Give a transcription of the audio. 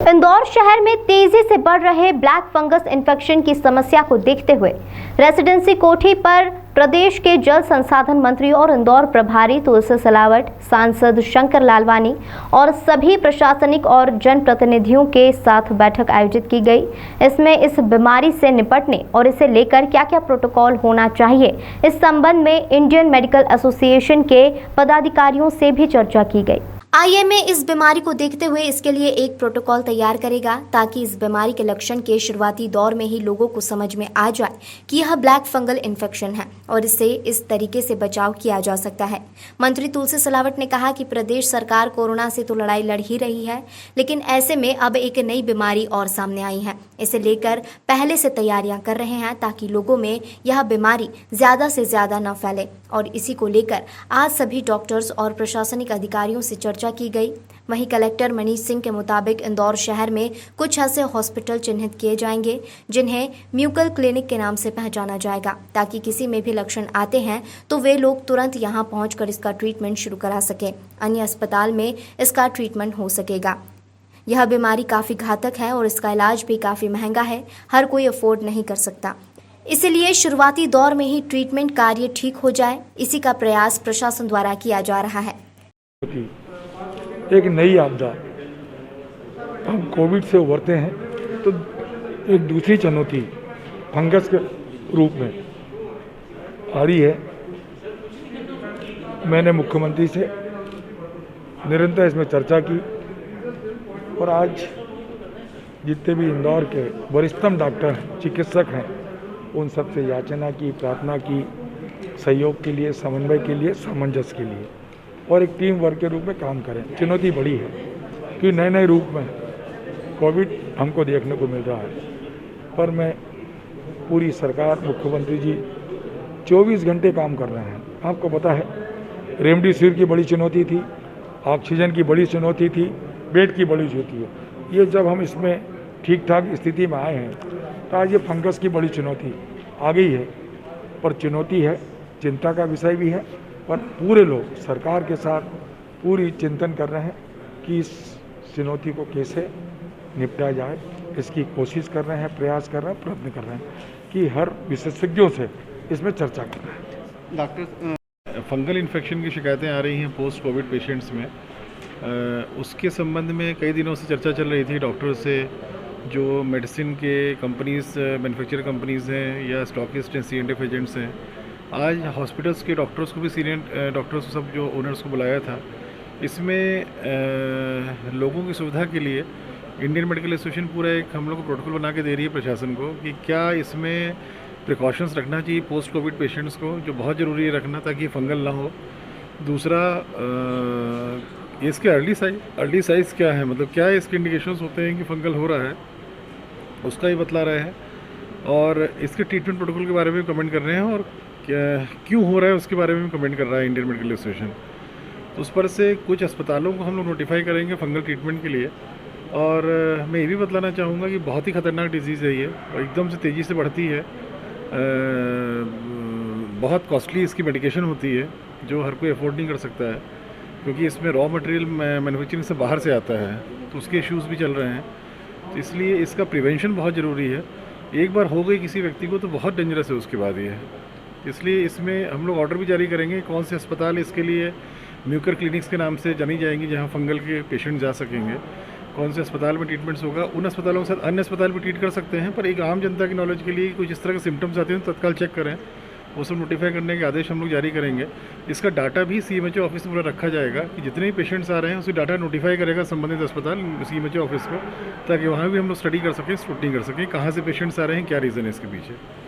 इंदौर शहर में तेजी से बढ़ रहे ब्लैक फंगस इन्फेक्शन की समस्या को देखते हुए रेसिडेंसी कोठी पर प्रदेश के जल संसाधन मंत्री और इंदौर प्रभारी तुलसी सिलावट, सांसद शंकर लालवानी और सभी प्रशासनिक और जनप्रतिनिधियों के साथ बैठक आयोजित की गई। इसमें इस बीमारी से निपटने और इसे लेकर क्या-क्या प्रोटोकॉल होना चाहिए, इस संबंध में इंडियन मेडिकल एसोसिएशन के पदाधिकारियों से भी चर्चा की गई। आईएमए इस बीमारी को देखते हुए इसके लिए एक प्रोटोकॉल तैयार करेगा ताकि इस बीमारी के लक्षण के शुरुआती दौर में ही लोगों को समझ में आ जाए कि यह ब्लैक फंगल इन्फेक्शन है और इससे इस तरीके से बचाव किया जा सकता है। मंत्री तुलसी सिलावट ने कहा कि प्रदेश सरकार कोरोना से तो लड़ाई लड़ ही रही है, लेकिन ऐसे में अब एक नई बीमारी और सामने आई है। इसे लेकर पहले से तैयारियां कर रहे हैं ताकि लोगों में यह बीमारी ज्यादा से ज्यादा न फैले और इसी को लेकर आज सभी डॉक्टर्स और प्रशासनिक अधिकारियों से चर्चा की गई। वहीं कलेक्टर मनीष सिंह के मुताबिक इंदौर शहर में कुछ ऐसे हॉस्पिटल चिन्हित किए जाएंगे जिन्हें म्यूकल क्लिनिक के नाम से पहचाना जाएगा ताकि किसी में भी लक्षण आते हैं तो वे लोग तुरंत यहां पहुंचकर इसका ट्रीटमेंट शुरू करा सकें। अन्य अस्पताल में इसका ट्रीटमेंट हो सकेगा। यह बीमारी काफ़ी घातक है और इसका इलाज भी काफ़ी महंगा है, हर कोई अफोर्ड नहीं कर सकता। इसलिए शुरुआती दौर में ही ट्रीटमेंट कार्य ठीक हो जाए, इसी का प्रयास प्रशासन द्वारा किया जा रहा है। एक नई आपदा, हम कोविड से उभरते हैं तो एक दूसरी चुनौती फंगस के रूप में आ रही है। मैंने मुख्यमंत्री से निरंतर इसमें चर्चा की और आज जितने भी इंदौर के वरिष्ठतम डॉक्टर हैं, चिकित्सक हैं, उन सब से याचना की, प्रार्थना की, सहयोग के लिए, समन्वय के लिए, सामंजस्य के लिए और एक टीम वर्क के रूप में काम करें। चुनौती बड़ी है क्योंकि नए नए रूप में कोविड हमको देखने को मिल रहा है, पर मैं पूरी सरकार, मुख्यमंत्री जी 24 घंटे काम कर रहे हैं। आपको पता है रेमडेसिविर की बड़ी चुनौती थी, ऑक्सीजन की बड़ी चुनौती थी, बेड की बड़ी चुनौती है। ये जब हम इसमें ठीक ठाक स्थिति में आए हैं तो आज ये फंगस की बड़ी चुनौती आ गई है, पर चुनौती है, चिंता का विषय भी है। पर पूरे लोग सरकार के साथ पूरी चिंतन कर रहे हैं कि इस चुनौती को कैसे निपटा जाए, इसकी कोशिश कर रहे हैं, प्रयास कर रहे हैं, प्रयत्न कर रहे हैं कि हर विशेषज्ञों से इसमें चर्चा कर रहे हैं। डॉक्टर, फंगल इन्फेक्शन की शिकायतें आ रही हैं पोस्ट कोविड पेशेंट्स में, उसके संबंध में कई दिनों से चर्चा चल रही थी डॉक्टर से। जो मेडिसिन के कंपनीज़, मैन्युफैक्चर कंपनीज़ हैं या स्टॉकिस्ट हैं, C&F एजेंट्स हैं, आज हॉस्पिटल्स के डॉक्टर्स को भी, सीनियर डॉक्टर्स को, सब जो ओनर्स को बुलाया था। इसमें लोगों की सुविधा के लिए इंडियन मेडिकल एसोसिएशन पूरा एक हम लोग को प्रोटोकॉल बना के दे रही है प्रशासन को कि क्या इसमें प्रिकॉशंस रखना चाहिए पोस्ट कोविड पेशेंट्स को, जो बहुत ज़रूरी है रखना ताकि फंगल ना हो। दूसरा, इसके अर्ली साइज क्या है, मतलब क्या इसके इंडिकेशंस होते हैं कि फंगल हो रहा है, उसका ही बतला रहे हैं। और इसके ट्रीटमेंट प्रोटोकॉल के बारे में कमेंट कर रहे हैं और क्यों हो रहा है उसके बारे में कमेंट कर रहा है इंडियन मेडिकल एसोसिएशन। तो उस पर से कुछ अस्पतालों को हम लोग नोटिफाई करेंगे फंगल ट्रीटमेंट के लिए। और मैं ये भी बतलाना चाहूँगा कि बहुत ही ख़तरनाक डिजीज़ है ये और एकदम से तेज़ी से बढ़ती है। बहुत कॉस्टली इसकी मेडिकेशन होती है जो हर कोई अफोर्ड नहीं कर सकता है, क्योंकि इसमें रॉ मटेरियल मैन्युफैक्चरिंग से बाहर से आता है, तो उसके इश्यूज़ भी चल रहे हैं। तो इसलिए इसका प्रिवेंशन बहुत ज़रूरी है। एक बार हो गई किसी व्यक्ति को तो बहुत डेंजरस है उसके बाद ये। इसलिए इसमें हम लोग ऑर्डर भी जारी करेंगे कौन से अस्पताल इसके लिए म्यूकर क्लिनिक्स के नाम से जानी जाएंगी जहाँ फंगल के पेशेंट जा सकेंगे, कौन से अस्पताल में ट्रीटमेंट्स होगा। उन अस्पतालों के साथ अन्य अस्पताल भी ट्रीट कर सकते हैं, पर एक आम जनता की नॉलेज के लिए कुछ इस तरह के सिम्टम्स आते हैं तो तत्काल चेक करें, वो सब नोटिफाई करने के आदेश हम लोग जारी करेंगे। इसका डाटा भी CMHO ऑफिस में पूरा रखा जाएगा कि जितने भी पेशेंट्स आ रहे हैं उसकी डाटा नोटिफाई करेगा संबंधित अस्पताल CMHO ऑफिस को, ताकि वहाँ भी हम लोग स्टडी कर सकें, स्क्रूटनी कर सकें कहाँ से पेशेंट्स आ रहे हैं, क्या रीज़न है इसके पीछे।